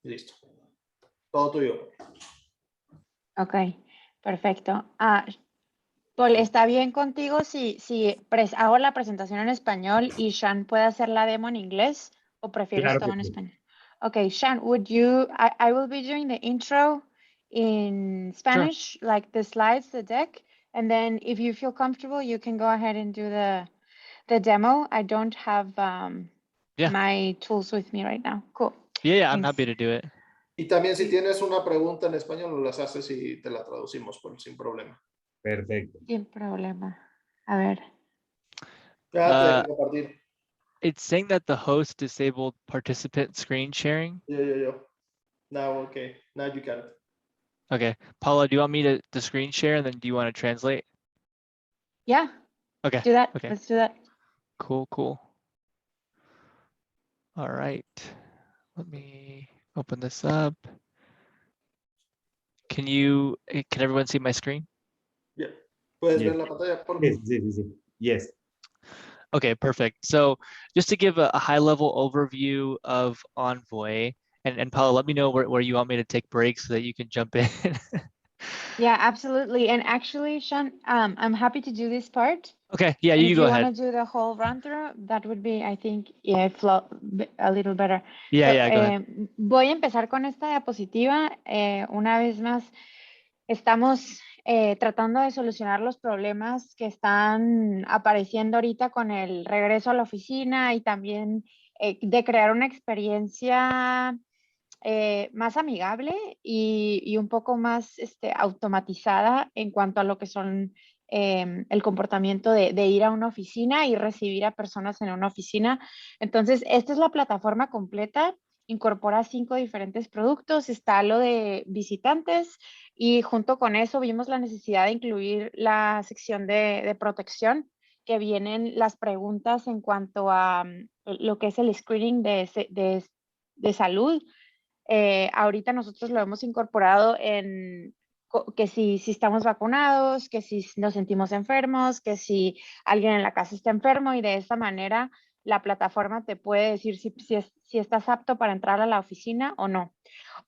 Listo. Todo tuyo. Ok, perfecto. Paul, ¿está bien contigo si hago la presentación en español y Sean puede hacer la demo en inglés o prefieres Claro todo que en sí. español? Okay, Sean, I will be doing the intro in Spanish, like the slides, the deck, and then if you feel comfortable, you can go ahead and do the demo. I don't have my tools with me right now. Cool. Yeah, I'm Thanks. happy to do it. Y también si tienes una pregunta en español, las haces y te la traducimos sin problema. Perfecto. Sin problema. A ver. Ya te dejo compartir. It's saying that the host disabled participant screen sharing. Yo. Now, okay. Now you can. Okay, Paula, do you want me to screen share and then do you want to translate? Yeah. Okay. Do that. Okay. Let's do that. Cool. All right. Let me open this up. Can everyone see my screen? Yeah. ¿Puedes Yes. ver la pantalla? Por Sí. Yes. Okay, perfect. So just to give a high-level overview of Envoy, and Paula, let me know where you want me to take breaks so that you can jump in. Yeah, absolutely. And actually, Sean, I'm happy to do this part. Okay, yeah, And you if go you ahead. want to do the whole run through, that would be, I think, a little better. Yeah, go ahead. Voy a empezar con esta diapositiva. Una vez más, estamos tratando de solucionar los problemas que están apareciendo ahorita con el regreso a la oficina y también de crear una experiencia más amigable y un poco más automatizada en cuanto a lo que son el comportamiento de ir a una oficina y recibir a personas en una oficina. Entonces, esta es la plataforma completa. Incorpora 5 diferentes productos. Está lo de visitantes y junto con eso vimos la necesidad de incluir la sección de protección, que vienen las preguntas en cuanto a lo que es el screening de salud. Ahorita nosotros lo hemos incorporado en que si estamos vacunados, que si nos sentimos enfermos, que si alguien en la casa está enfermo, y de esta manera la plataforma te puede decir si estás apto para entrar a la oficina o no.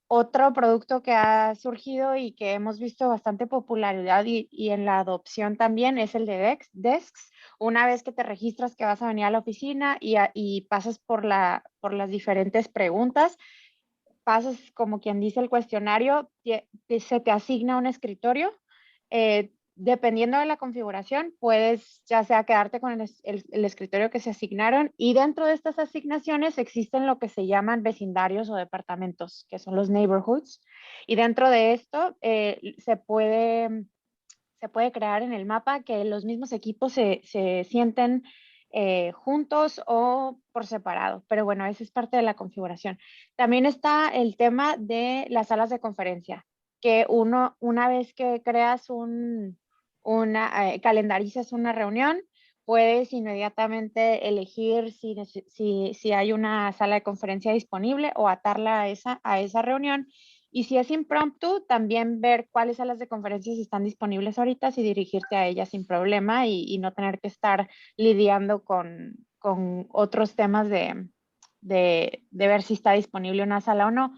Otro producto que ha surgido y que hemos visto bastante popularidad y en la adopción también es el de Desks. Una vez que te registras que vas a venir a la oficina y pasas por las diferentes preguntas, pasas como quien dice el cuestionario, se te asigna un escritorio. Dependiendo de la configuración, puedes ya sea quedarte con el escritorio que se asignaron, y dentro de estas asignaciones existen lo que se llaman vecindarios o departamentos, que son los neighborhoods, y dentro de esto se puede crear en el mapa que los mismos equipos se sienten juntos o por separado, pero bueno, esa es parte de la configuración. También está el tema de las salas de conferencia, que una vez que creas calendarizas una reunión, puedes inmediatamente elegir si hay una sala de conferencia disponible o atarla a esa reunión. Y si es impromptu, también ver cuáles salas de conferencias están disponibles ahorita y dirigirte a ellas sin problema y no tener que estar lidiando con otros temas de ver si está disponible una sala o no.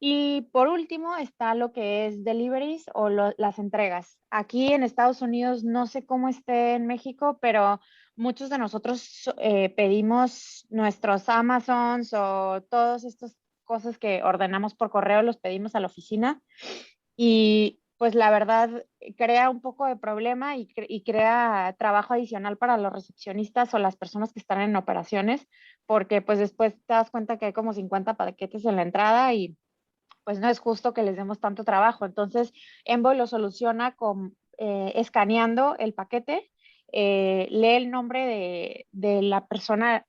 Y por último está lo que es deliveries o las entregas. Aquí en Estados Unidos, no sé cómo esté en México, pero muchos de nosotros pedimos nuestros Amazons o todas estas cosas que ordenamos por correo, los pedimos a la oficina, y pues la verdad crea un poco de problema y crea trabajo adicional para los recepcionistas o las personas que están en operaciones, porque pues después te das cuenta que hay como 50 paquetes en la entrada y pues no es justo que les demos tanto trabajo. Entonces, Envoy lo soluciona escaneando el paquete, lee el nombre de la persona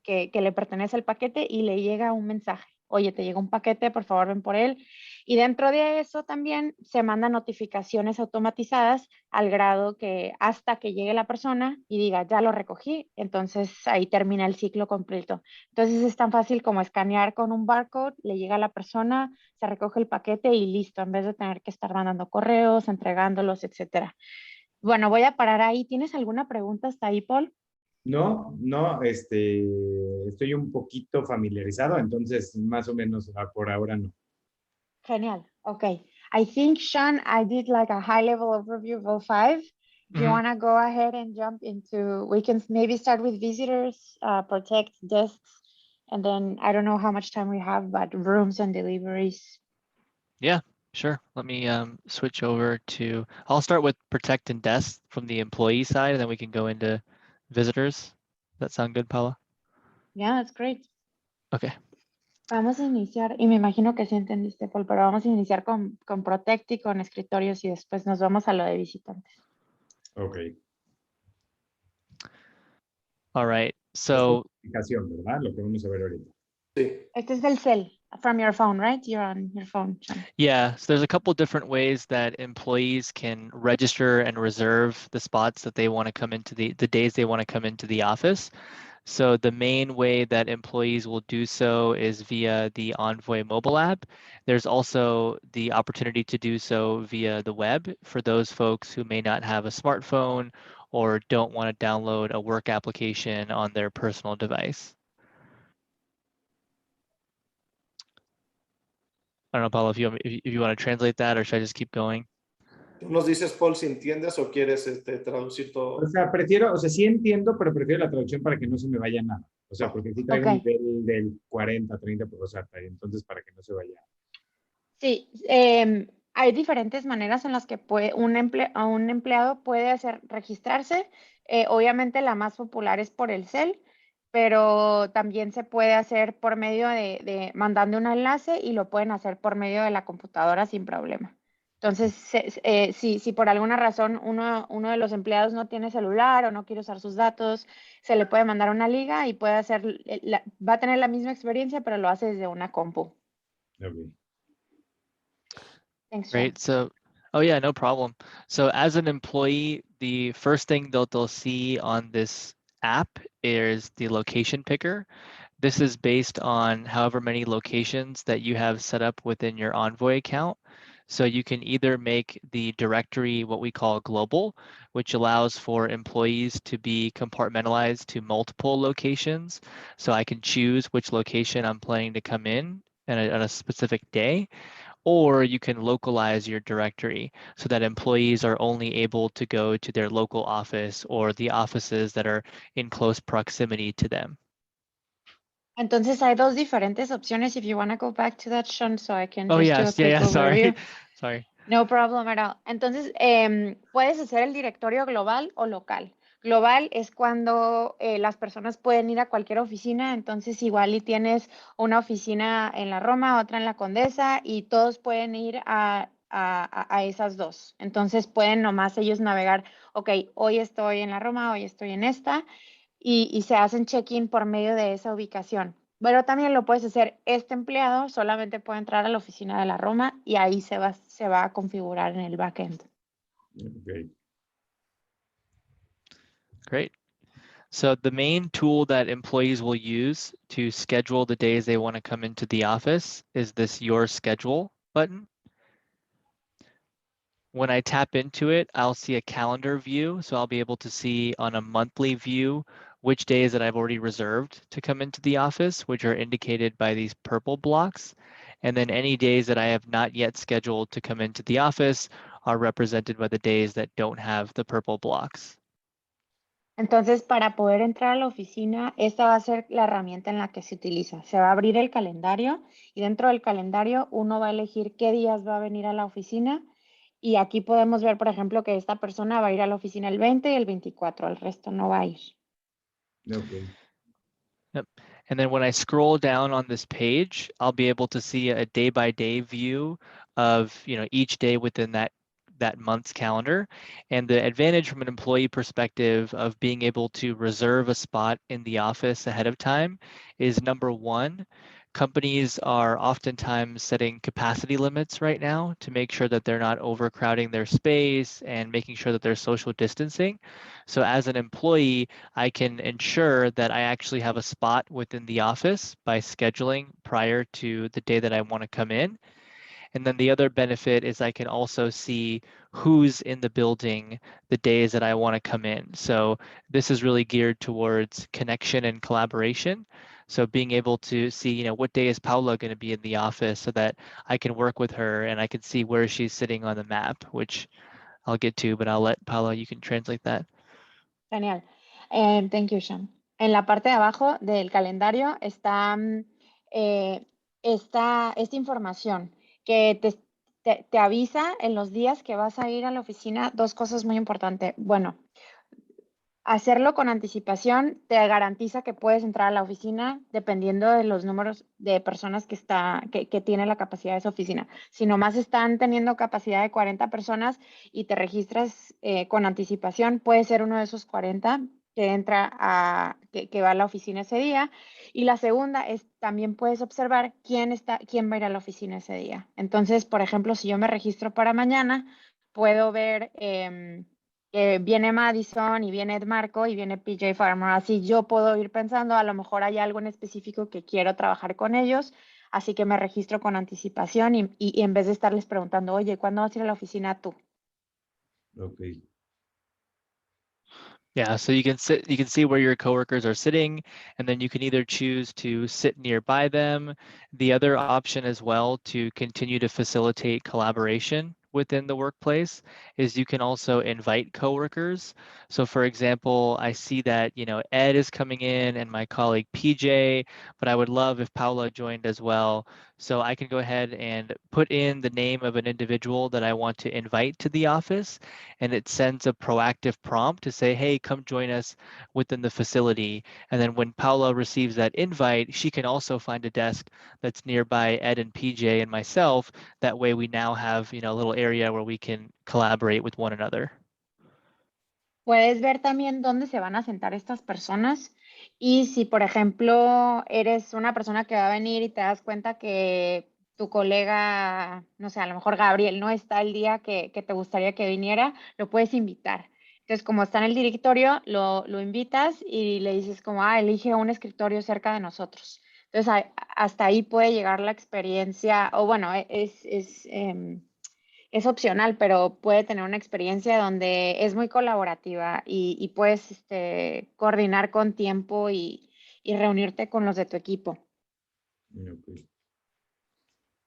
que le pertenece el paquete y le llega un mensaje. Oye, te llega un paquete, por favor ven por él. Y dentro de eso también se mandan notificaciones automatizadas al grado que hasta que llegue la persona y diga, ya lo recogí, entonces ahí termina el ciclo completo. Entonces es tan fácil como escanear con un barcode, le llega a la persona, se recoge el paquete y listo, en vez de tener que estar mandando correos, entregándolos, etcétera. Bueno, voy a parar ahí. ¿Tienes alguna pregunta hasta ahí, Paul? No, no, estoy un poquito familiarizado, entonces más o menos por ahora no. Genial. Okay. I think, Sean, I did like a high level overview of all five. If you Mhm. want to go ahead and jump into, we can maybe start with visitors, protect desks, and then I don't know how much time we have, but rooms and deliveries. Yeah, sure. Let me switch over to, I'll start with protect and desk from the employee side, and then we can go into visitors. Does that sound good, Paula? Yeah, that's great. Okay. Vamos a iniciar, y me imagino que sí entendiste, Paul, pero vamos a iniciar con Protect y con escritorios y después nos vamos a lo de visitantes. Ok. All right. Esta es So la aplicación, ¿verdad? Lo que vamos a ver ahorita. Sí. Este es el cell from your phone, right? You're on your phone, Sean. yeah, so there's a couple different ways that employees can register and reserve the spots that they want to come into the days they want to come into the office. So the main way that employees will do so is via the Envoy mobile app. There's also the opportunity to do so via the web for those folks who may not have a smartphone or don't want to download a work application on their personal device. I don't know, Paula, if you want to translate that, or should I just keep going? Tú nos dices, Paul, si entiendes o quieres traducir O todo. sea, prefiero, o sea, sí entiendo, pero prefiero la traducción para que no se me vaya nada. O sea, porque sí traigo un Ok. nivel del 40, 30, o sea, entonces para que no se vaya. Sí, hay diferentes maneras en las que un empleado puede registrarse. Obviamente la más popular es por el cel, pero también se puede hacer por medio de mandando un enlace y lo pueden hacer por medio de la computadora sin problema. Entonces, si por alguna razón uno de los empleados no tiene celular o no quiere usar sus datos, se le puede mandar una liga y puede hacer, va a tener la misma experiencia, pero lo hace desde una compu. Okay. Thanks, Great. Sean. So, oh yeah, no problem. So as an employee, the first thing they'll see on this app is the location picker. This is based on however many locations that you have set up within your Envoy account. So you can either make the directory what we call global, which allows for employees to be compartmentalized to multiple locations. So I can choose which location I'm planning to come in on a specific day, or you can localize your directory so that employees are only able to go to their local office or the offices that are in close proximity to them. Entonces hay dos diferentes opciones. If you want to go back to that, Sean, so I can Oh just do a yes, quick yeah, overview. sorry. No problem at all. Entonces, puedes hacer el directorio global o local. Global es cuando las personas pueden ir a cualquier oficina, entonces igual y tienes una oficina en la Roma, otra en la Condesa y todos pueden ir a esas dos. Entonces pueden nomás ellos navegar, ok, hoy estoy en la Roma, hoy estoy en esta y se hacen check-in por medio de esa ubicación. Pero también lo puedes hacer, este empleado solamente puede entrar a la oficina de la Roma y ahí se va a configurar en el backend. Okay. Great. So the main tool that employees will use to schedule the days they want to come into the office is this Your Schedule button. When I tap into it, I'll see a calendar view. So I'll be able to see on a monthly view which days that I've already reserved to come into the office, which are indicated by these purple blocks. And then any days that I have not yet scheduled to come into the office are represented by the days that don't have the purple blocks. Entonces, para poder entrar a la oficina, esta va a ser la herramienta en la que se utiliza. Se va a abrir el calendario y dentro del calendario uno va a elegir qué días va a venir a la oficina. Y aquí podemos ver, por ejemplo, que esta persona va a ir a la oficina el 20 y el 24, el resto no va a ir. Okay. Yep. And then when I scroll down on this page, I'll be able to see a day-by-day view of each day within that month's calendar. And the advantage from an employee perspective of being able to reserve a spot in the office ahead of time is, number one, companies are oftentimes setting capacity limits right now to make sure that they're not overcrowding their space and making sure that they're social distancing. So as an employee, I can ensure that I actually have a spot within the office by scheduling prior to the day that I want to come in. And then the other benefit is I can also see who's in the building the days that I want to come in. So this is really geared towards connection and collaboration. So being able to see, you know, what day is Paula going to be in the office so that I can work with her and I can see where she's sitting on the map, which I'll get to, but I'll let Paula, you can translate that. Genial. Thank you, Sean. En la parte de abajo del calendario está esta información que te avisa en los días que vas a ir a la oficina. Dos cosas muy importantes. Bueno, hacerlo con anticipación te garantiza que puedes entrar a la oficina dependiendo de los números de personas que tiene la capacidad de esa oficina. Si nomás están teniendo capacidad de 40 personas y te registras con anticipación, puede ser uno de esos 40 que entra que va a la oficina ese día. Y la segunda es también puedes observar quién va a ir a la oficina ese día. Entonces, por ejemplo, si yo me registro para mañana, puedo ver viene Madison y viene Ed Marco y viene PJ Farmer. Así yo puedo ir pensando, a lo mejor hay algo en específico que quiero trabajar con ellos, así que me registro con anticipación y en vez de estarles preguntando, oye, ¿cuándo vas a ir a la oficina tú? Okay. Yeah, so you can see where your coworkers are sitting, and then you can either choose to sit nearby them. The other option as well to continue to facilitate collaboration within the workplace is you can also invite coworkers. So for example, I see that, you know, Ed is coming in and my colleague PJ, but I would love if Paula joined as well. So I can go ahead and put in the name of an individual that I want to invite to the office, and it sends a proactive prompt to say, hey, come join us within the facility. And then when Paula receives that invite, she can also find a desk that's nearby Ed and PJ and myself. That way we now have, you know, a little area where we can collaborate with one another. Puedes ver también dónde se van a sentar estas personas y si, por ejemplo, eres una persona que va a venir y te das cuenta que tu colega, no sé, a lo mejor Gabriel no está el día que te gustaría que viniera, lo puedes invitar. Entonces, como está en el directorio, lo invitas y le dices como, elige un escritorio cerca de nosotros. Entonces, hasta ahí puede llegar la experiencia, o bueno, es opcional, pero puede tener una experiencia donde es muy colaborativa y puedes coordinar con tiempo y reunirte con los de tu equipo. Okay.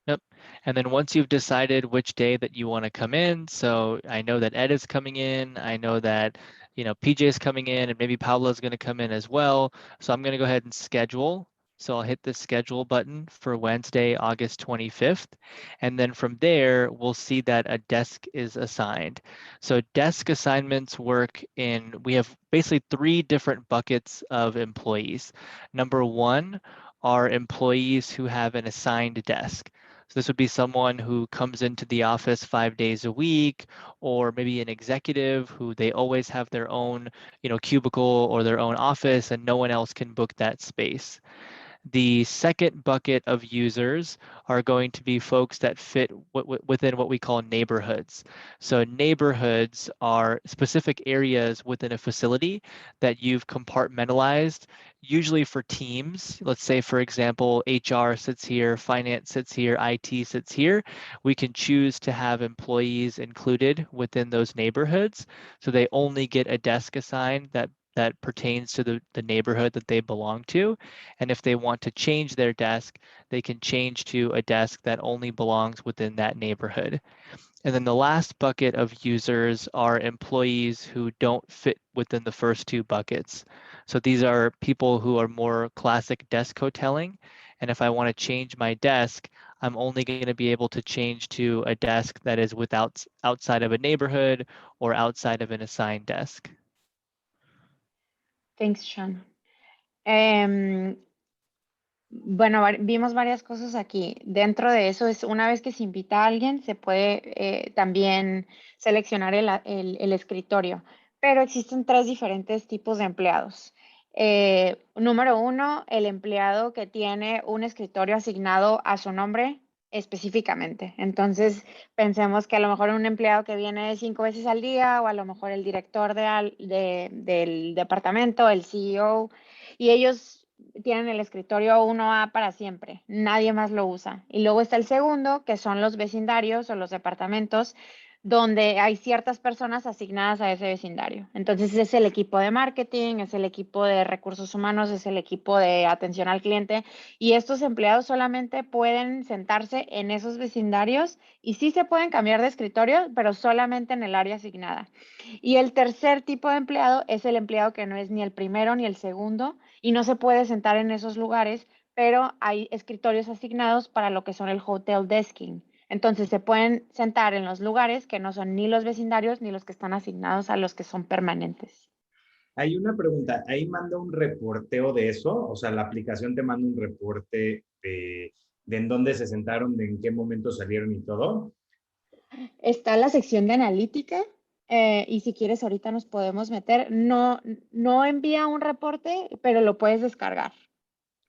Yep. And then once you've decided which day that you want to come in, so I know that Ed is coming in, I know that, you know, PJ is coming in, and maybe Paula is going to come in as well. So I'm going to go ahead and schedule. So I'll hit the schedule button for Wednesday, August 25th. And then from there, we'll see that a desk is assigned. So desk assignments work we have basically 3 different buckets of employees. Number 1 are employees who have an assigned desk. So this would be someone who comes into the office 5 days a week, or maybe an executive who they always have their own, you know, cubicle or their own office and no one else can book that space. The second bucket of users are going to be folks that fit within what we call neighborhoods. So neighborhoods are specific areas within a facility that you've compartmentalized, usually for teams. Let's say, for example, HR sits here, finance sits here, IT sits here. We can choose to have employees included within those neighborhoods. So they only get a desk assigned that pertains to the neighborhood that they belong to. And if they want to change their desk, they can change to a desk that only belongs within that neighborhood. And then the last bucket of users are employees who don't fit within the first 2 buckets. So these are people who are more classic desk hoteling. And if I want to change my desk, I'm only going to be able to change to a desk that is outside of a neighborhood or outside of an assigned desk. Thanks, Sean. Bueno, vimos varias cosas aquí. Dentro de eso es una vez que se invita a alguien, se puede también seleccionar el escritorio, pero existen 3 diferentes tipos de empleados. Número 1, el empleado que tiene un escritorio asignado a su nombre específicamente. Entonces, pensemos que a lo mejor un empleado que viene 5 veces al día o a lo mejor el director del departamento, el CEO, y ellos tienen el escritorio 1A para siempre, nadie más lo usa. Y luego está el segundo, que son los vecindarios o los departamentos, donde hay ciertas personas asignadas a ese vecindario. Entonces es el equipo de marketing, es el equipo de recursos humanos, es el equipo de atención al cliente, y estos empleados solamente pueden sentarse en esos vecindarios y sí se pueden cambiar de escritorio, pero solamente en el área asignada. Y el tercer tipo de empleado es el empleado que no es ni el primero ni el segundo y no se puede sentar en esos lugares, pero hay escritorios asignados para lo que son el hotel desking. Entonces se pueden sentar en los lugares que no son ni los vecindarios ni los que están asignados a los que son permanentes. Hay una pregunta, ¿ahí manda un reporteo de eso? O sea, la aplicación te manda un reporte de en dónde se sentaron, de en qué momento salieron y todo. Está la sección de analítica y si quieres ahorita nos podemos meter. No envía un reporte, pero lo puedes descargar.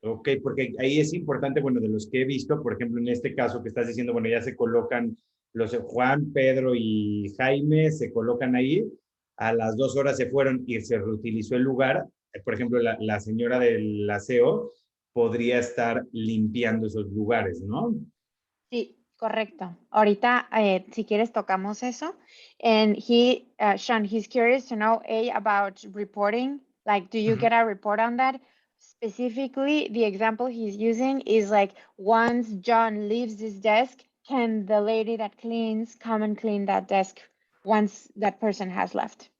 Ok, porque ahí es importante, bueno, de los que he visto, por ejemplo, en este caso que estás diciendo, bueno, ya se colocan los Juan, Pedro y Jaime, se colocan ahí, a las 2 horas se fueron y se reutilizó el lugar. Por ejemplo, la señora del aseo podría estar limpiando esos lugares, ¿no? Sí, correcto. Ahorita, si quieres, tocamos eso. And Sean, he's curious to know, about reporting. Like, do you get a report on that? Specifically, the example he's using is like, once John leaves his desk, can the lady that cleans come and clean that desk once that person has left?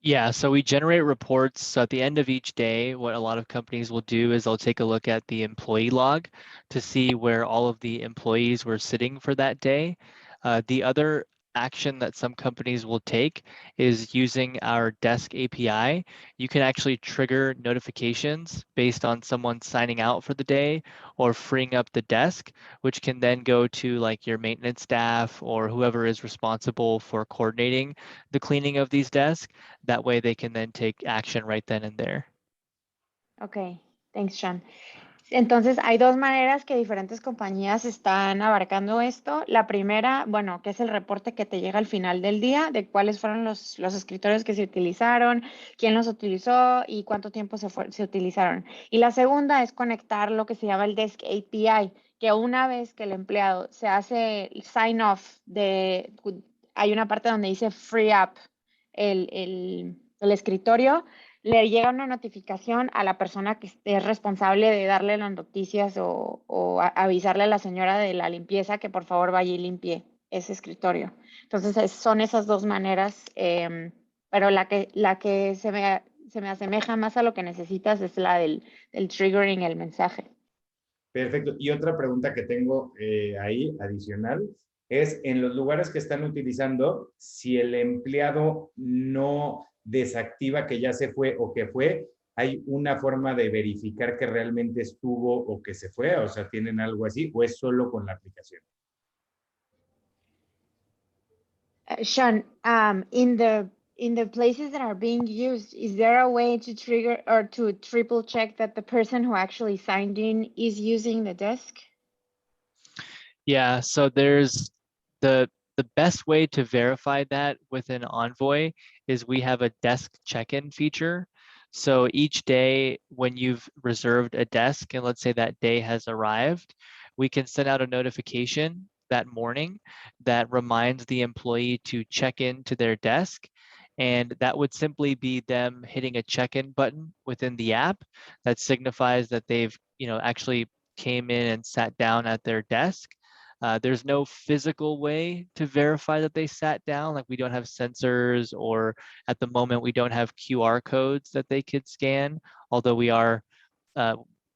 Yeah, so we generate reports. So at the end of each day, what a lot of companies will do is they'll take a look at the employee log to see where all of the employees were sitting for that day. The other action that some companies will take is using our desk API. You can actually trigger notifications based on someone signing out for the day or freeing up the desk, which can then go to like your maintenance staff or whoever is responsible for coordinating the cleaning of these desks. That way they can then take action right then and there. Ok, thanks, Sean. Entonces, hay dos maneras que diferentes compañías están abarcando esto. La primera, bueno, que es el reporte que te llega al final del día de cuáles fueron los escritorios que se utilizaron, quién los utilizó y cuánto tiempo se utilizaron. Y la segunda es conectar lo que se llama el Desk API, que una vez que el empleado se hace el sign off hay una parte donde dice free up el escritorio, le llega una notificación a la persona que es responsable de darle las noticias o avisarle a la señora de la limpieza que por favor vaya y limpie ese escritorio. Entonces son esas dos maneras, pero la que se me asemeja más a lo que necesitas es la del triggering el mensaje. Perfecto. Y otra pregunta que tengo ahí adicional es en los lugares que están utilizando, si el empleado no desactiva que ya se fue o que fue, ¿hay una forma de verificar que realmente estuvo o que se fue? O sea, ¿tienen algo así o es solo con la aplicación? Sean, in the places that are being used, is there a way to trigger or to triple check that the person who actually signed in is using the desk? Yeah, so there's the best way to verify that within Envoy is we have a desk check-in feature. So each day when you've reserved a desk and let's say that day has arrived, we can send out a notification that morning that reminds the employee to check in to their desk. And that would simply be them hitting a check-in button within the app that signifies that they've, actually came in and sat down at their desk. There's no physical way to verify that they sat down. Like we don't have sensors, or at the moment we don't have QR codes that they could scan. Although we are,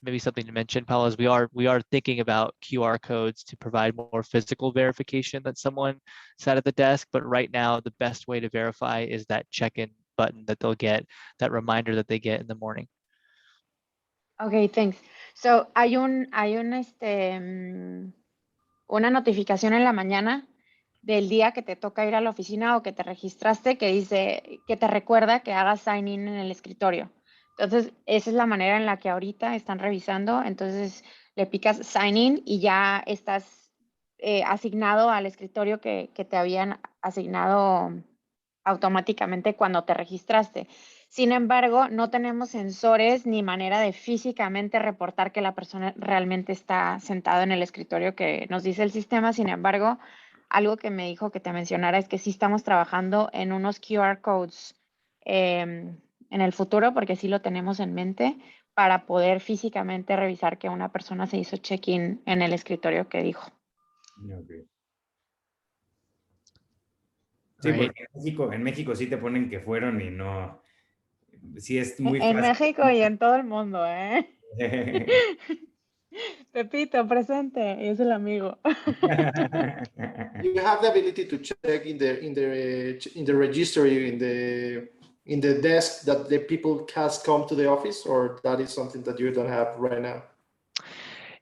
maybe something to mention, Paolo, is we are thinking about QR codes to provide more physical verification that someone sat at the desk. But right now, the best way to verify is that check-in button that they'll get, that reminder that they get in the morning. Okay, thanks. So hay una notificación en la mañana del día que te toca ir a la oficina o que te registraste que dice, que te recuerda que hagas sign in en el escritorio. Entonces, esa es la manera en la que ahorita están revisando. Entonces, le picas sign in y ya estás asignado al escritorio que te habían asignado automáticamente cuando te registraste. Sin embargo, no tenemos sensores ni manera de físicamente reportar que la persona realmente está sentada en el escritorio que nos dice el sistema. Sin embargo, algo que me dijo que te mencionara es que sí estamos trabajando en unos QR codes en el futuro, porque sí lo tenemos en mente, para poder físicamente revisar que una persona se hizo check-in en el escritorio que dijo. Okay. Sí, Right. porque en México sí te ponen que fueron y no. Sí, es muy En fácil. México y en todo el mundo, ¿eh? Pepito, presente, es el amigo. You have the ability to check in the registry in the desk that the people has come to the office, or that is something that you don't have right now?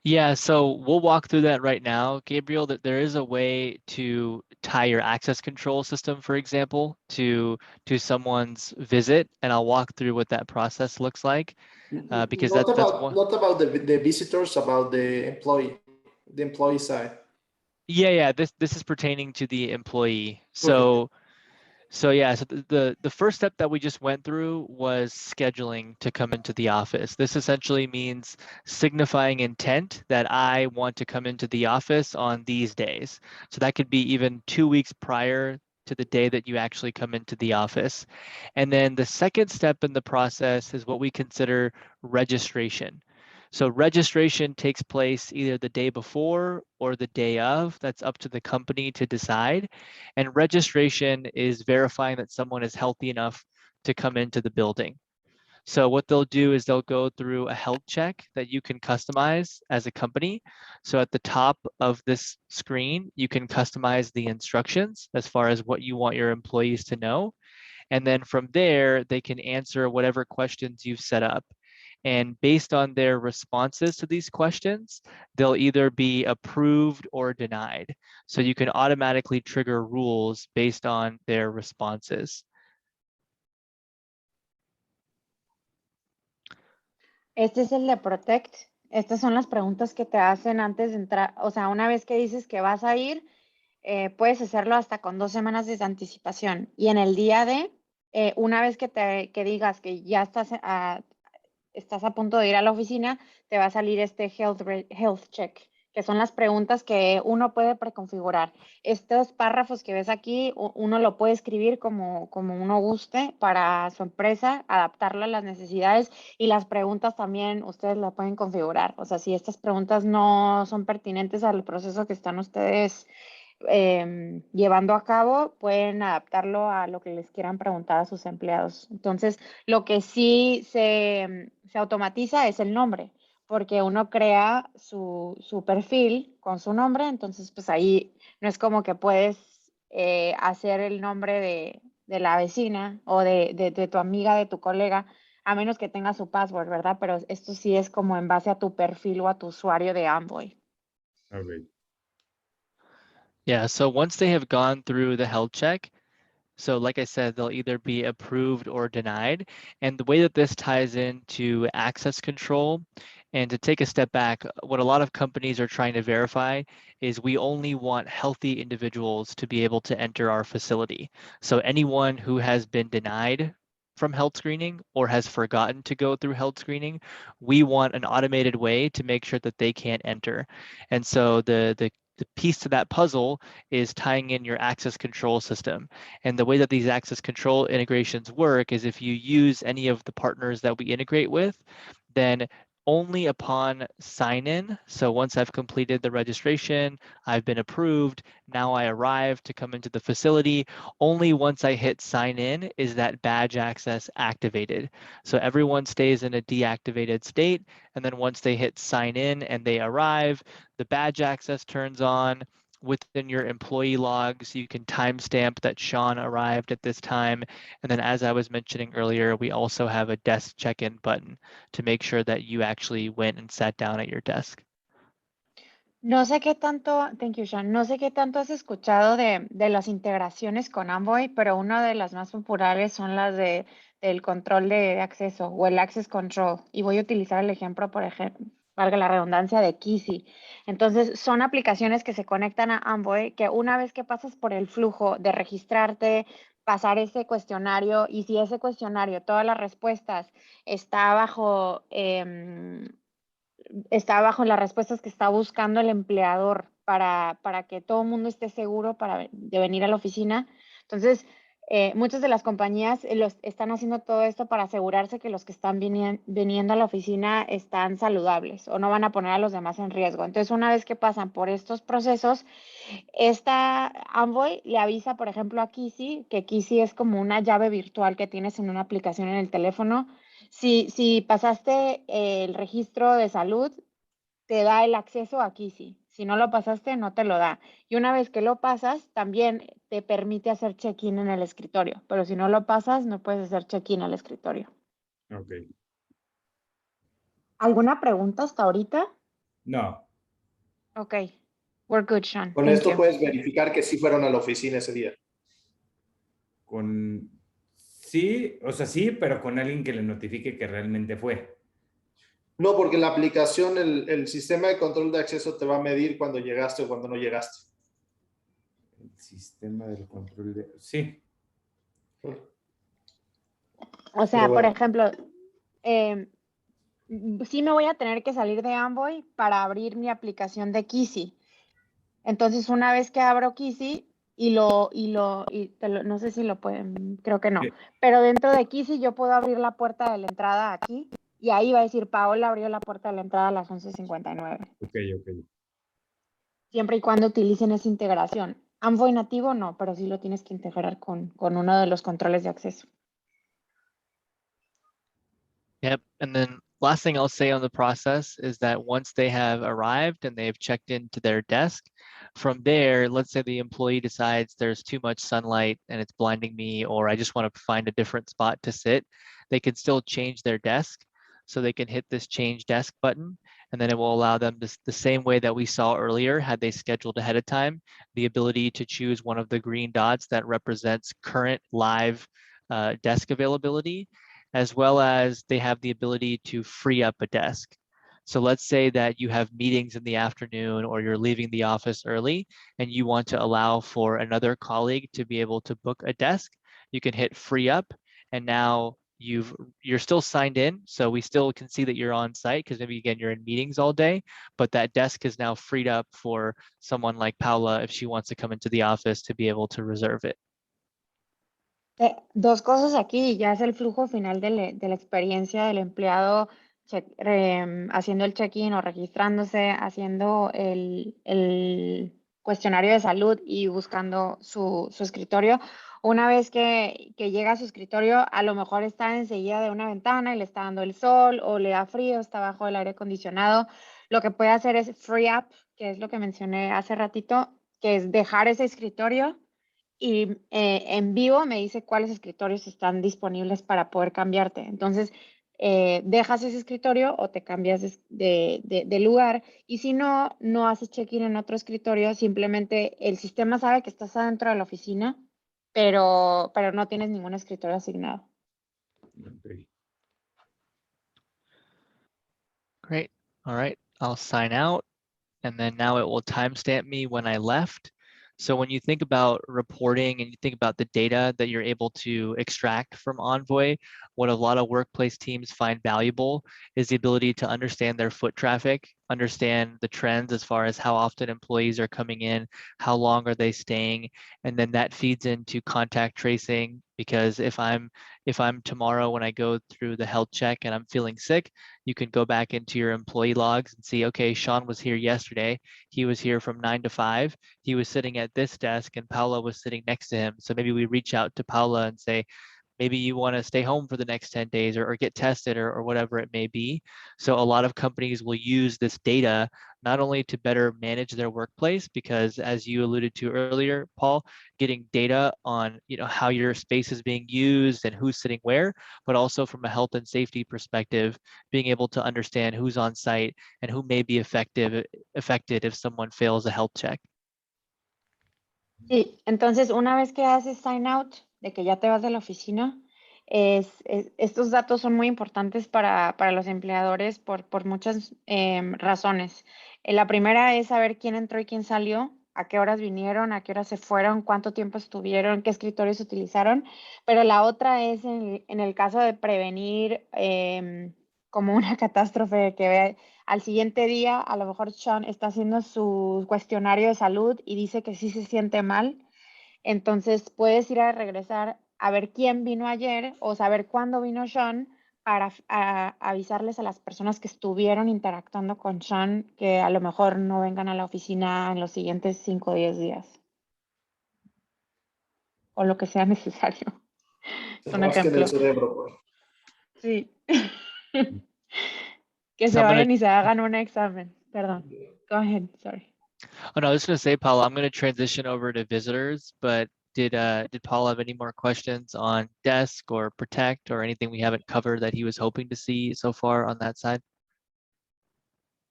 Yeah, so we'll walk through that right now, Gabriel, that there is a way to tie your access control system, for example, to someone's visit, and I'll walk through what that process looks like, because that's one. Not about the visitors, about the employee side. Yeah, this is pertaining to the employee. Okay. So yeah, so the first step that we just went through was scheduling to come into the office. This essentially means signifying intent that I want to come into the office on these days. So that could be even 2 weeks prior to the day that you actually come into the office. And then the second step in the process is what we consider registration. So registration takes place either the day before or the day of. That's up to the company to decide. And registration is verifying that someone is healthy enough to come into the building. So what they'll do is they'll go through a health check that you can customize as a company. So at the top of this screen, you can customize the instructions as far as what you want your employees to know. And then from there, they can answer whatever questions you've set up. And based on their responses to these questions, they'll either be approved or denied. So you can automatically trigger rules based on their responses. Este es el de Protect. Estas son las preguntas que te hacen antes de entrar. O sea, una vez que dices que vas a ir, puedes hacerlo hasta con 2 semanas de anticipación. Y en el día de, una vez que digas que ya estás a punto de ir a la oficina, te va a salir este health check, que son las preguntas que uno puede preconfigurar. Estos párrafos que ves aquí, uno lo puede escribir como uno guste para su empresa, adaptarlo a las necesidades, y las preguntas también ustedes las pueden configurar. O sea, si estas preguntas no son pertinentes al proceso que están ustedes llevando a cabo, pueden adaptarlo a lo que les quieran preguntar a sus empleados. Entonces, lo que sí se automatiza es el nombre, porque uno crea su perfil con su nombre, entonces pues ahí no es como que puedes hacer el nombre de la vecina o de tu amiga, de tu colega, a menos que tenga su password, ¿verdad? Pero esto sí es como en base a tu perfil o a tu usuario de Envoy. Okay. Yeah, so once they have gone through the health check, so like I said, they'll either be approved or denied. And the way that this ties into access control, and to take a step back, what a lot of companies are trying to verify is we only want healthy individuals to be able to enter our facility. So anyone who has been denied from health screening or has forgotten to go through health screening, we want an automated way to make sure that they can't enter. And so the piece to that puzzle is tying in your access control system. And the way that these access control integrations work is if you use any of the partners that we integrate with, then only upon sign in. So once I've completed the registration, I've been approved, now I arrive to come into the facility, only once I hit sign in is that badge access activated. So everyone stays in a deactivated state. And then once they hit sign in and they arrive, the badge access turns on. Within your employee logs, you can timestamp that Sean arrived at this time. And then as I was mentioning earlier, we also have a desk check-in button to make sure that you actually went and sat down at your desk. No sé qué tanto, thank you, Sean. No sé qué tanto has escuchado de las integraciones con Envoy, pero una de las más populares son las del control de acceso o el access control. Y voy a utilizar el ejemplo, por ejemplo, valga la redundancia, de Kisi. Entonces, son aplicaciones que se conectan a Envoy, que una vez que pasas por el flujo de registrarte, pasar ese cuestionario, y si ese cuestionario, todas las respuestas está bajo las respuestas que está buscando el empleador para que todo el mundo esté seguro de venir a la oficina. Entonces, muchas de las compañías están haciendo todo esto para asegurarse que los que están viniendo a la oficina están saludables o no van a poner a los demás en riesgo. Entonces, una vez que pasan por estos procesos, esta Envoy le avisa, por ejemplo, a Kisi, que Kisi es como una llave virtual que tienes en una aplicación en el teléfono. Si pasaste el registro de salud, te da el acceso a Kisi. Si no lo pasaste, no te lo da. Y una vez que lo pasas, también te permite hacer check-in en el escritorio. Pero si no lo pasas, no puedes hacer check-in al escritorio. Ok. ¿Alguna pregunta hasta ahorita? No. Ok. We're good, Sean. Con Thank esto you. puedes verificar que sí fueron a la oficina ese día. Sí, o sea, sí, pero con alguien que le notifique que realmente fue. No, porque la aplicación, el sistema de control de acceso te va a medir cuando llegaste o cuando no llegaste. El sistema del control de... Sí. O sea, Pero bueno. por ejemplo, sí me voy a tener que salir de Envoy para abrir mi aplicación de Kisi. Entonces, una vez que abro Kisi no sé si lo pueden, creo que no, Sí. pero dentro de Kisi yo puedo abrir la puerta de la entrada aquí y ahí va a decir Paola abrió la puerta de la entrada a las 11:59. Ok, ok. Siempre y cuando utilicen esa integración. Envoy nativo no, pero sí lo tienes que integrar con uno de los controles de acceso. Yep. And then last thing I'll say on the process is that once they have arrived and they have checked into their desk, from there, let's say the employee decides there's too much sunlight and it's blinding me, or I just want to find a different spot to sit, they can still change their desk. So they can hit this change desk button, and then it will allow them the same way that we saw earlier, had they scheduled ahead of time, the ability to choose one of the green dots that represents current live desk availability, as well as they have the ability to free up a desk. So let's say that you have meetings in the afternoon or you're leaving the office early and you want to allow for another colleague to be able to book a desk, you can hit free up, and now you're still signed in. So we still can see that you're on site because maybe again, you're in meetings all day, but that desk is now freed up for someone like Paula if she wants to come into the office to be able to reserve it. Dos cosas aquí, ya es el flujo final de la experiencia del empleado haciendo el check-in o registrándose, haciendo el cuestionario de salud y buscando su escritorio. Una vez que llega a su escritorio, a lo mejor está enseguida de una ventana y le está dando el sol o le da frío, está bajo el aire acondicionado. Lo que puede hacer es free up, que es lo que mencioné hace ratito, que es dejar ese escritorio y en vivo me dice cuáles escritorios están disponibles para poder cambiarte. Entonces, dejas ese escritorio o te cambias de lugar, y si no, no haces check-in en otro escritorio, simplemente el sistema sabe que estás adentro de la oficina, pero no tienes ningún escritorio asignado. Okay. Great. All right. I'll sign out, and then now it will timestamp me when I left. So when you think about reporting and you think about the data that you're able to extract from Envoy, what a lot of workplace teams find valuable is the ability to understand their foot traffic, understand the trends as far as how often employees are coming in, how long are they staying, and then that feeds into contact tracing. Because if I'm tomorrow when I go through the health check and I'm feeling sick, you can go back into your employee logs and see, okay, Sean was here yesterday. He was here from 9 to 5. He was sitting at this desk and Paula was sitting next to him. So maybe we reach out to Paula and say, maybe you want to stay home for the next 10 days or get tested or whatever it may be. So a lot of companies will use this data not only to better manage their workplace, because as you alluded to earlier, Paul, getting data on how your space is being used and who's sitting where, but also from a health and safety perspective, being able to understand who's on site and who may be affected if someone fails a health check. Sí, entonces una vez que haces sign out, de que ya te vas de la oficina, estos datos son muy importantes para los empleadores por muchas razones. La primera es saber quién entró y quién salió. a qué horas vinieron, a qué horas se fueron, cuánto tiempo estuvieron, qué escritorios utilizaron, pero la otra es en el caso de prevenir como una catástrofe que al siguiente día a lo mejor Sean está haciendo su cuestionario de salud y dice que sí se siente mal, entonces puedes ir a regresar a ver quién vino ayer o saber cuándo vino Sean para avisarles a las personas que estuvieron interactuando con Sean que a lo mejor no vengan a la oficina en los siguientes 5 o 10 días. O lo que sea necesario. Te Un rasquen el ejemplo. cerebro, pues. Sí. Que So se I'm gonna, vayan y se hagan un examen. Perdón. Go ahead, sorry. oh no, I was just gonna say, Paula, I'm gonna transition over to visitors, but did Paul have any more questions on desk or protect or anything we haven't covered that he was hoping to see so far on that side?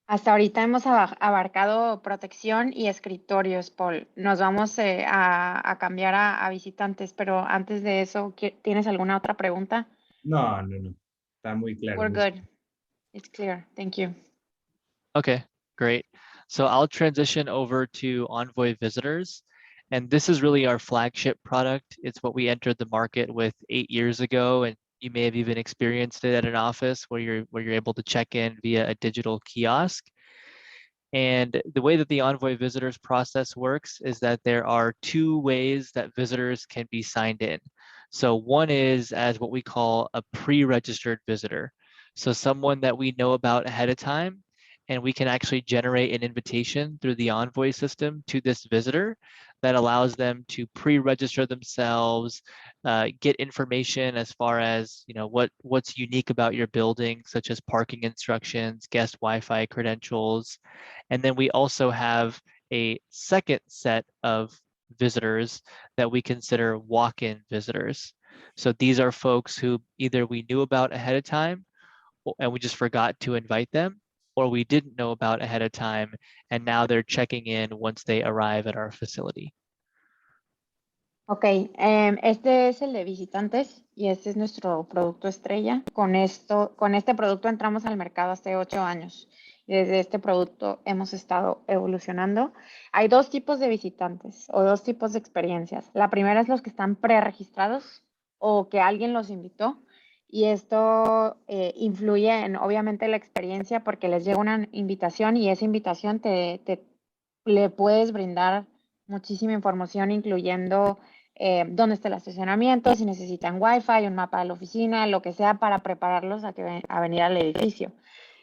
Hasta ahorita hemos abarcado protección y escritorios, Paul. Nos vamos a cambiar a visitantes, pero antes de eso, ¿tienes alguna otra pregunta? No, no, no. Está muy claro. We're good. It's clear. Thank you. Okay, great. So I'll transition over to Envoy Visitors. And this is really our flagship product. It's what we entered the market with 8 years ago. And you may have even experienced it at an office where you're able to check in via a digital kiosk. And the way that the Envoy Visitors process works is that there are 2 ways that visitors can be signed in. So one is as what we call a pre-registered visitor. So someone that we know about ahead of time, and we can actually generate an invitation through the Envoy system to this visitor that allows them to pre-register themselves, get information as far as what's unique about your building, such as parking instructions, guest Wi-Fi credentials. And then we also have a second set of visitors that we consider walk-in visitors. So these are folks who either we knew about ahead of time and we just forgot to invite them, or we didn't know about ahead of time and now they're checking in once they arrive at our facility. Ok, este es el de visitantes y este es nuestro producto estrella. Con este producto entramos al mercado hace 8 años. Y desde este producto hemos estado evolucionando. Hay 2 tipos de visitantes o 2 tipos de experiencias. La primera es los que están preregistrados o que alguien los invitó. Y esto influye en, obviamente, la experiencia porque les llega una invitación y esa invitación le puedes brindar muchísima información, incluyendo dónde está el estacionamiento, si necesitan Wi-Fi, un mapa de la oficina, lo que sea para prepararlos a venir al edificio.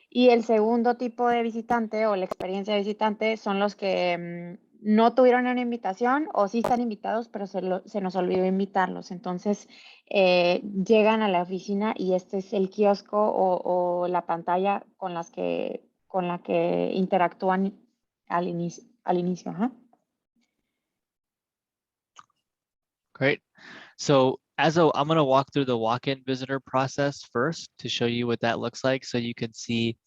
Y el segundo tipo de visitante o la experiencia de visitante son los que no tuvieron una invitación o sí están invitados, pero se nos olvidó invitarlos. Entonces llegan a la oficina y este es el kiosco o la pantalla con la que interactúan al inicio. Ajá. Great. So I'm going to walk through the walk-in visitor process first to show you what that looks like so you can see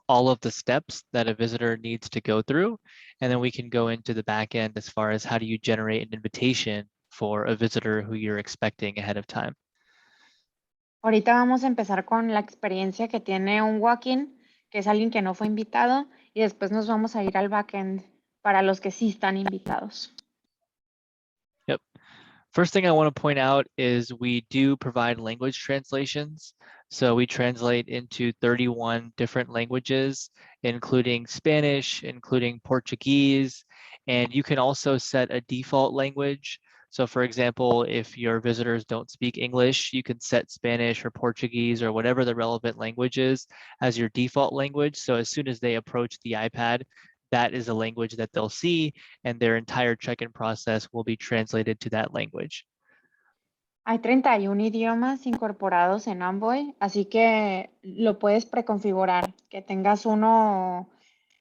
all of the steps that a visitor needs to go through. And then we can go into the back end as far as how do you generate an invitation for a visitor who you're expecting ahead of time. Ahorita vamos a empezar con la experiencia que tiene un walk-in, que es alguien que no fue invitado, y después nos vamos a ir al back-end para los que sí están invitados. Yep. First thing I want to point out is we do provide language translations. So we translate into 31 different languages, including Spanish, including Portuguese, and you can also set a default language. So for example, if your visitors don't speak English, you can set Spanish or Portuguese or whatever the relevant language is as your default language. So as soon as they approach the iPad, that is a language that they'll see and their entire check-in process will be translated to that language. Hay 31 idiomas incorporados en Envoy, así que lo puedes preconfigurar, que tengas uno,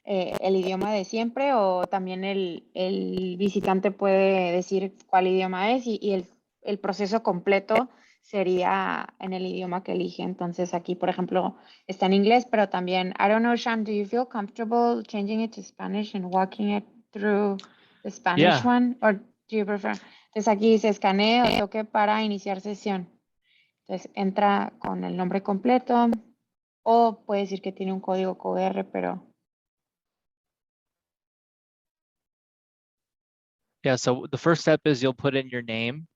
el idioma de siempre, o también el visitante puede decir cuál idioma es y el proceso completo sería en el idioma que elige. Entonces aquí, por ejemplo, está en inglés, pero también, I don't know, Sean, do you feel comfortable changing it to Spanish and walking it through the Spanish one? Or do you prefer? Entonces aquí dice escaneo o toque para iniciar sesión. Entonces entra con el nombre completo o puede decir que tiene un código QR, pero Yeah, so the first step is you'll put in your name,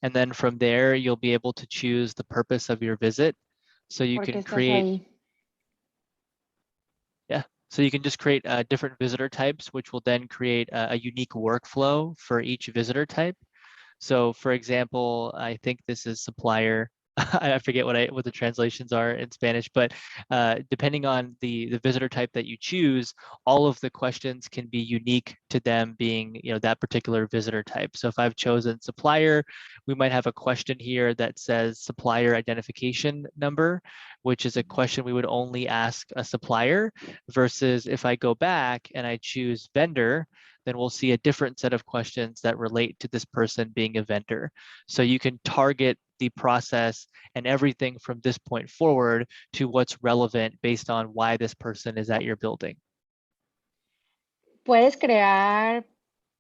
and then from there you'll be able to choose the purpose of your visit. So you ¿Por qué can estás create, ahí? so you can just create different visitor types, which will then create a unique workflow for each visitor type. So for example, I think this is supplier. I forget what the translations are in Spanish, but depending on the visitor type that you choose, all of the questions can be unique to them being, that particular visitor type. So if I've chosen supplier, we might have a question here that says supplier identification number, which is a question we would only ask a supplier, versus if I go back and I choose vendor, then we'll see a different set of questions that relate to this person being a vendor. So you can target the process and everything from this point forward to what's relevant based on why this person is at your building. Puedes crear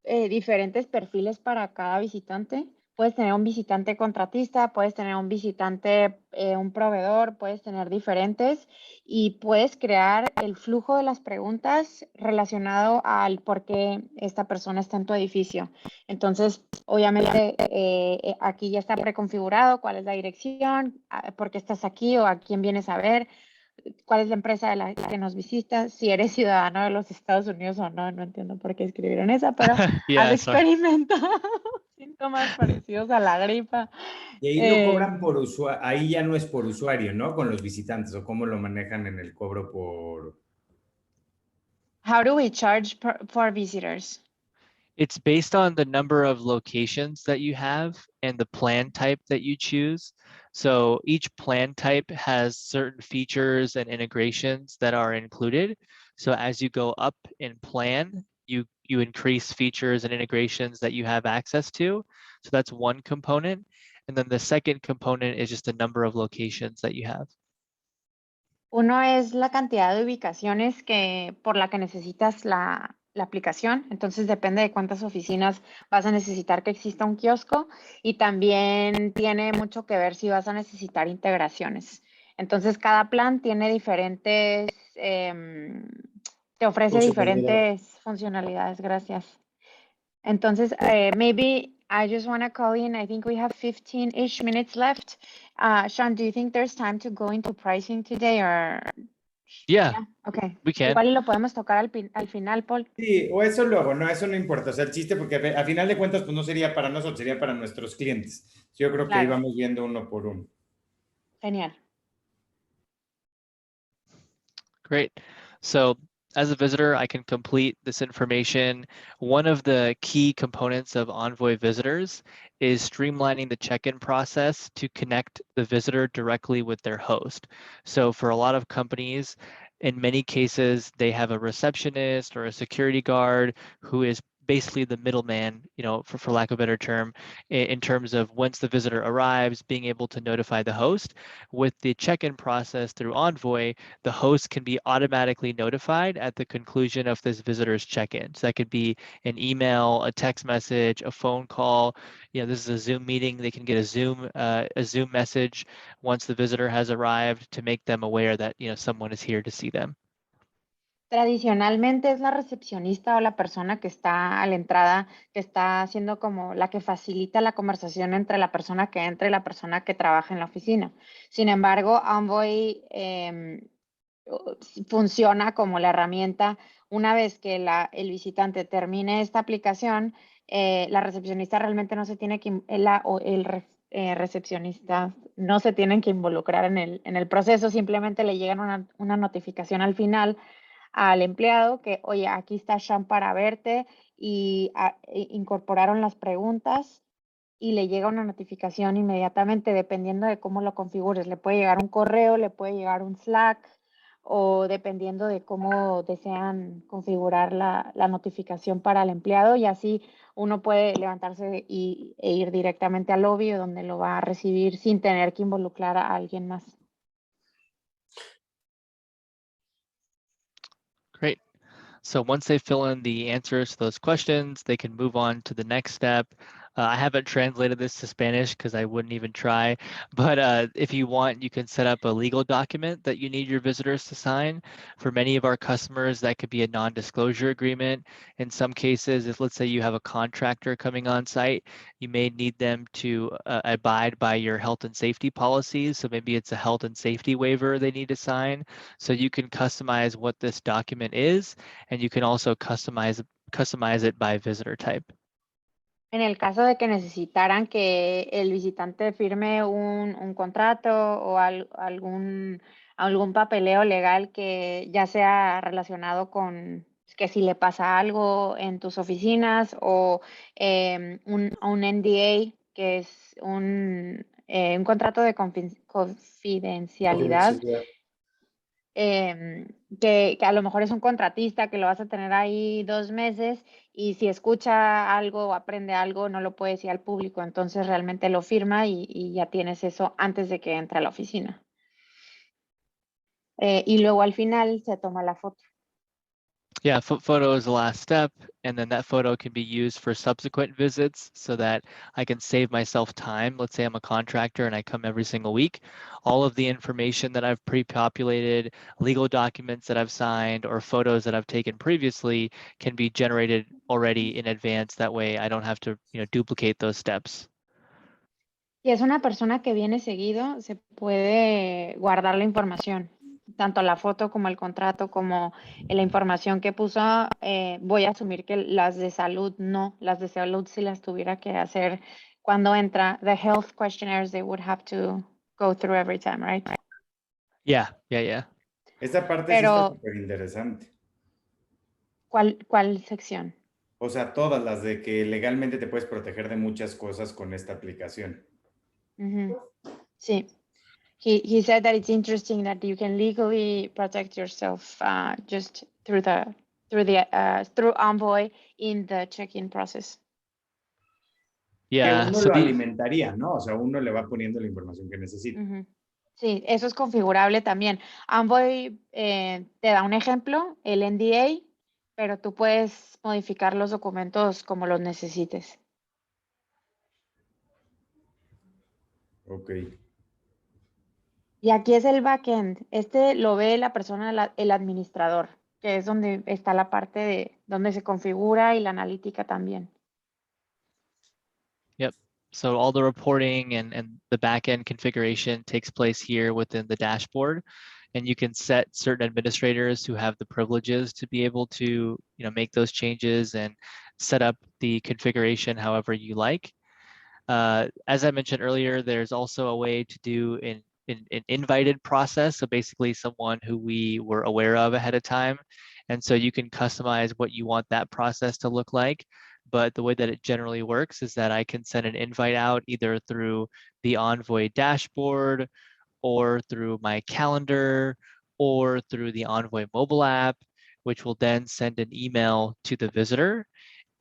diferentes perfiles para cada visitante. Puedes tener un visitante contratista, puedes tener un visitante, un proveedor, puedes tener diferentes y puedes crear el flujo de las preguntas relacionado al por qué esta persona está en tu edificio. Entonces, obviamente, aquí ya está preconfigurado cuál es la dirección, por qué estás aquí o a quién vienes a ver, cuál es la empresa de la que nos visita, si eres ciudadano de los Estados Unidos o no, no entiendo por qué escribieron esa, pero haz Yeah, sorry. experimento, síntomas parecidos a la gripa. Y ahí lo cobran por usuario, ahí ya no es por usuario, ¿no? Con los visitantes, o cómo lo manejan en el cobro por... How do we charge for visitors? It's based on the number of locations that you have and the plan type that you choose. So each plan type has certain features and integrations that are included. So as you go up in plan, you increase features and integrations that you have access to. So that's one component. And then the second component is just the number of locations that you have. Uno es la cantidad de ubicaciones por la que necesitas la aplicación. Entonces depende de cuántas oficinas vas a necesitar que exista un kiosco y también tiene mucho que ver si vas a necesitar integraciones. Entonces cada plan tiene diferentes, te ofrece diferentes funcionalidades. Gracias. Entonces, maybe I just want to call in. I think we have 15-ish minutes left. Sean, do you think there's time to go into pricing today or? Yeah, Okay. we can. Igual y lo podemos tocar al final, Paul. Sí, o eso luego, no, eso no importa. O sea, el chiste, porque a final de cuentas, pues no sería para nosotros, sería para nuestros clientes. Yo creo que ahí Claro. vamos viendo uno por uno. Genial. Great. So as a visitor, I can complete this information. One of the key components of Envoy visitors is streamlining the check-in process to connect the visitor directly with their host. So for a lot of companies, in many cases, they have a receptionist or a security guard who is basically the middleman, for lack of a better term, in terms of once the visitor arrives, being able to notify the host. With the check-in process through Envoy, the host can be automatically notified at the conclusion of this visitor's check-in. So that could be an email, a text message, a phone call. This is a Zoom meeting. They can get a Zoom message once the visitor has arrived to make them aware that someone is here to see them. Tradicionalmente es la recepcionista o la persona que está a la entrada, que está haciendo como la que facilita la conversación entre la persona que entra y la persona que trabaja en la oficina. Sin embargo, Envoy funciona como la herramienta. Una vez que el visitante termine esta aplicación, la recepcionista realmente no se tiene que, recepcionista no se tienen que involucrar en el proceso, simplemente le llegan una notificación al final al empleado que, oye, aquí está Sean para verte y incorporaron las preguntas y le llega una notificación inmediatamente dependiendo de cómo lo configures. Le puede llegar un correo, le puede llegar un Slack o dependiendo de cómo desean configurar la notificación para el empleado y así uno puede levantarse e ir directamente al lobby donde lo va a recibir sin tener que involucrar a alguien más. Great. So once they fill in the answers to those questions, they can move on to the next step I haven't translated this to Spanish because I wouldn't even try, but if you want, you can set up a legal document that you need your visitors to sign. For many of our customers, that could be a non-disclosure agreement. In some cases, if let's say you have a contractor coming on site, you may need them to abide by your health and safety policies. So maybe it's a health and safety waiver they need to sign. So you can customize what this document is, and you can also customize it by visitor type. En el caso de que necesitaran que el visitante firme un contrato o algún papeleo legal que ya sea relacionado con que si le pasa algo en tus oficinas o un NDA, que es un contrato de confidencialidad. Que a lo mejor es un contratista que lo vas a tener ahí 2 meses y si escucha algo o aprende algo no lo puede decir al público, entonces realmente lo firma y ya tienes eso antes de que entre a la oficina. Y luego al final se toma la foto. Yeah, photo is the last step, and then that photo can be used for subsequent visits so that I can save myself time. Let's say I'm a contractor and I come every single week. All of the information that I've pre-populated, legal documents that I've signed, or photos that I've taken previously can be generated already in advance. That way I don't have to, duplicate those steps. Si es una persona que viene seguido, se puede guardar la información. Tanto la foto como el contrato, como la información que puso, voy a asumir que las de salud no, las de salud si las tuviera que hacer cuando entra. The health questionnaires they would have to go through every time, right? Yeah. Esta parte sí Pero, está súper interesante. ¿cuál sección? O sea, todas las de que legalmente te puedes proteger de muchas cosas con esta aplicación. Sí. He said that it's interesting that you can legally protect yourself just through Envoy in the check-in process. Yeah. Que uno lo alimentaría, ¿no? O sea, uno le va poniendo la información que necesita. Sí, eso es configurable también. Envoy te da un ejemplo, el NDA, pero tú puedes modificar los documentos como los necesites. Ok. Y aquí es el backend. Este lo ve la persona, el administrador, que es donde está la parte de donde se configura y la analítica también. Yep. So all the reporting and the backend configuration takes place here within the dashboard. And you can set certain administrators who have the privileges to be able to, make those changes and set up the configuration however you like. As I mentioned earlier, there's also a way to do an invited process. So basically someone who we were aware of ahead of time. And so you can customize what you want that process to look like. But the way that it generally works is that I can send an invite out either through the Envoy dashboard or through my calendar or through the Envoy mobile app, which will then send an email to the visitor.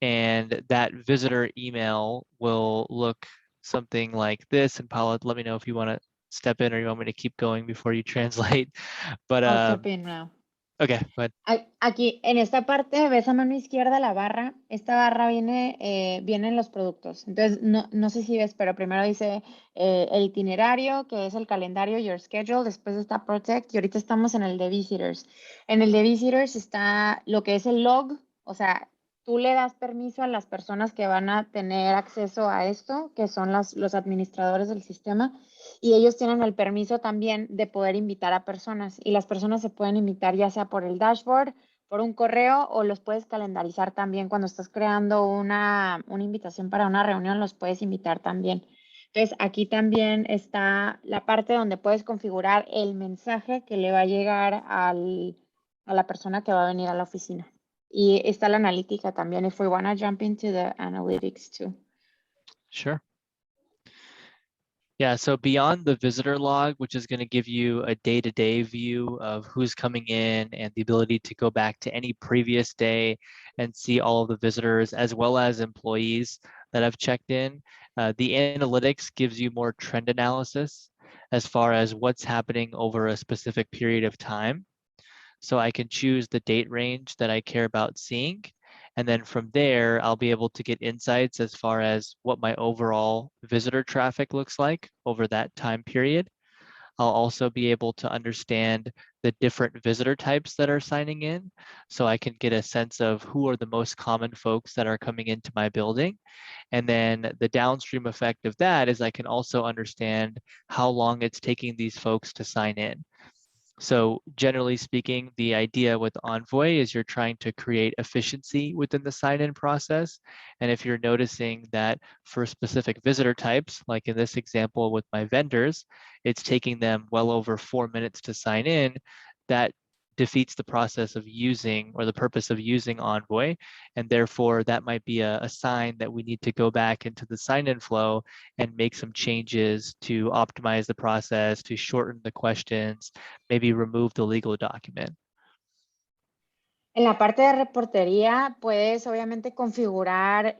And that visitor email will look something like this. And Paula, let me know if you want to step in or you want me to keep going before you translate. But I'll step in now. Okay, go ahead. Aquí, en esta parte, ves a mano izquierda la barra. Esta barra viene en los productos. Entonces, no sé si ves, pero primero dice el itinerario, que es el calendario, your schedule. Después está Protect y ahorita estamos en el de Visitors. En el de Visitors está lo que es el log, o sea, tú le das permiso a las personas que van a tener acceso a esto, que son los administradores del sistema, y ellos tienen el permiso también de poder invitar a personas. Y las personas se pueden invitar ya sea por el dashboard, por un correo, o los puedes calendarizar también. Cuando estás creando una invitación para una reunión, los puedes invitar también. Entonces, aquí también está la parte donde puedes configurar el mensaje que le va a llegar a la persona que va a venir a la oficina. Y está la analítica también, if we want to jump into the analytics too. Sure. Yeah, so beyond the visitor log, which is going to give you a day-to-day view of who's coming in and the ability to go back to any previous day and see all of the visitors as well as employees that have checked in. The analytics gives you more trend analysis as far as what's happening over a specific period of time. So I can choose the date range that I care about seeing. And then from there, I'll be able to get insights as far as what my overall visitor traffic looks like over that time period. I'll also be able to understand the different visitor types that are signing in, so I can get a sense of who are the most common folks that are coming into my building. And then the downstream effect of that is I can also understand how long it's taking these folks to sign in. So generally speaking, the idea with Envoy is you're trying to create efficiency within the sign-in process. And if you're noticing that for specific visitor types, like in this example with my vendors, it's taking them well over 4 minutes to sign in, that defeats the process of using, or the purpose of using Envoy. And therefore that might be a sign that we need to go back into the sign-in flow and make some changes to optimize the process, to shorten the questions, maybe remove the legal document. En la parte de reportería puedes obviamente configurar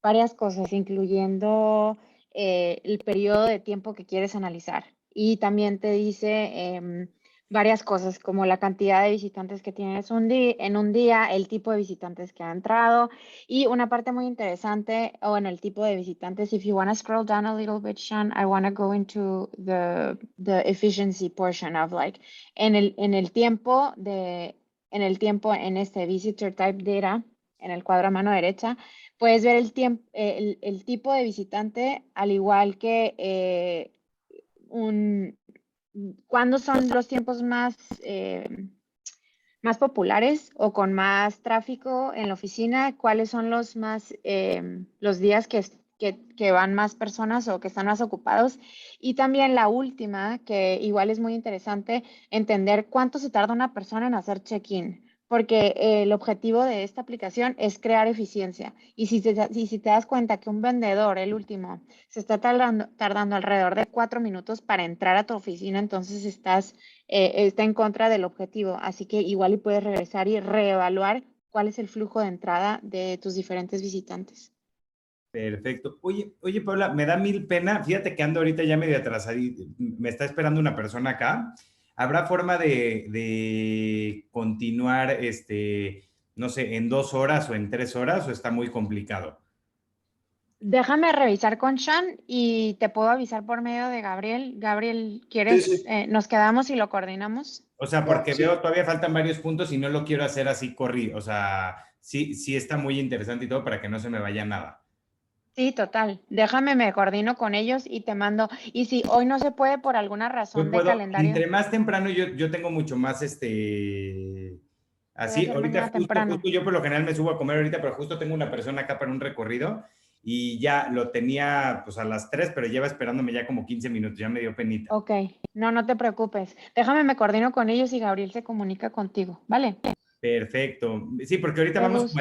varias cosas, incluyendo el periodo de tiempo que quieres analizar. Y también te dice varias cosas, como la cantidad de visitantes que tienes en un día, el tipo de visitantes que ha entrado, y una parte muy interesante, o en el tipo de visitantes. If you want to scroll down a little bit, Sean, I want to go into the efficiency portion of like, en el tiempo en este Visitor Type Data, en el cuadro a mano derecha, puedes ver el tipo de visitante, al igual que cuándo son los tiempos más populares o con más tráfico en la oficina, cuáles son los días que van más personas o que están más ocupados. Y también la última, que igual es muy interesante, entender cuánto se tarda una persona en hacer check-in, porque el objetivo de esta aplicación es crear eficiencia. Y si te das cuenta que un vendedor, el último, se está tardando alrededor de 4 minutos para entrar a tu oficina, entonces está en contra del objetivo. Así que igual y puedes regresar y reevaluar cuál es el flujo de entrada de tus diferentes visitantes. Perfecto. Oye, Paula, me da mil pena. Fíjate que ando ahorita ya medio atrasado y me está esperando una persona acá. ¿Habrá forma de continuar, no sé, en 2 horas o en 3 horas, o está muy complicado? Déjame revisar con Sean y te puedo avisar por medio de Gabriel. Gabriel, ¿quieres? Sí, sí. Nos quedamos y lo coordinamos. O sea, porque Sí. veo todavía faltan varios puntos y no lo quiero hacer así corrido. O sea, sí está muy interesante y todo para que no se me vaya nada. Sí, total. Déjame, me coordino con ellos y te mando. Y si hoy no se puede por alguna razón de calendario, entre más temprano yo tengo mucho más, puede así, ser ahorita mañana temprano. justo yo por lo general me subo a comer ahorita, pero justo tengo una persona acá para un recorrido y ya lo tenía pues a las 3, pero lleva esperándome ya como 15 minutos, ya me dio penita. Ok, no te preocupes. Déjame, me coordino con ellos y Gabriel se comunica contigo, ¿vale? Perfecto. Sí, porque ahorita Qué vamos gusto.